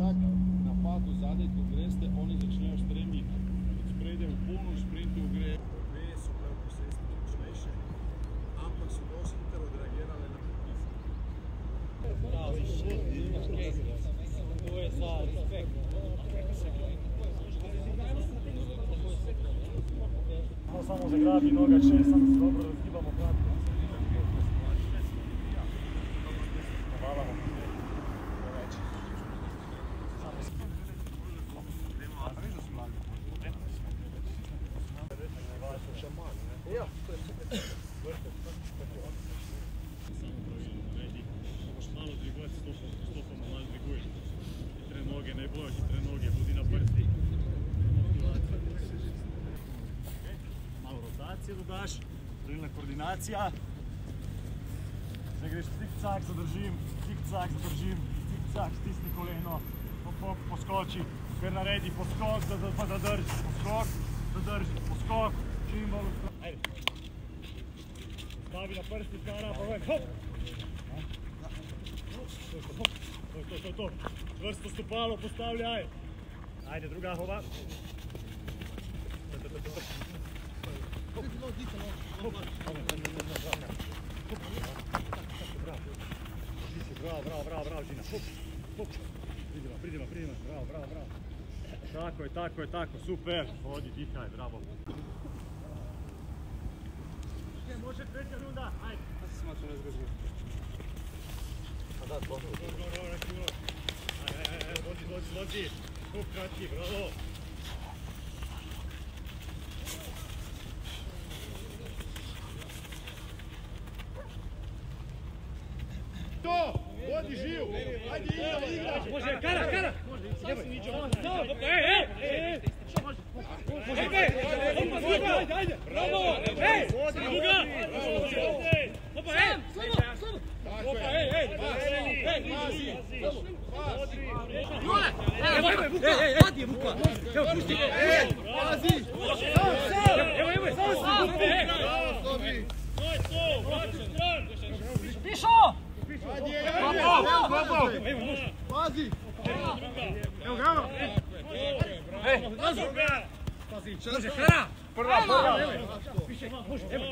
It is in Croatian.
vsak napad v zadej, ko greste, oni začnejo stremiti. Od spredje v polno, v sprintu gre. Dve so prav posebno močnejše, ampak so dosti hitro odreagirale na pritisk. To je za respekt. Samo zagrabi noga, če sam se dobro razgibamo kratko. Navavamo. Malo dvigovat, stopamo malo dviguješ. Hitre noge, najbolj hitre noge, budi na prsti. Malo rotacije dodaš, pravilna koordinacija. Zdaj greš cik-cak, zadržim, cik-cak, zadržim, cik-cak, stisni koleno, poskoči, kar naredi poskok, pa zadrži, poskok, zadrži, poskok, čim bolj uskok. Ajde. Stavi na prsti, kara, pa vem, hop! To. Čvrsto stopalo postavljaj. Ajde, druga hova. Bravo, Žina. Pridima. Bravo. Tako, super. Hodi, dihaj, bravo. Može treća runda, ajde. Dobro, vozi. Kup kratki, bravo. To! Vodi živ! Ajde, igra! Može, kara! Ajde! Bravo! Ej! Druga! Opa, ej! Opa, ej! Vadi je Vuka! Evo, pusti! Pazi! Evo, samo si Vuka! Pišo! Pazi! Evo ga! Pazi! Može, kara! Prva! Može, evo,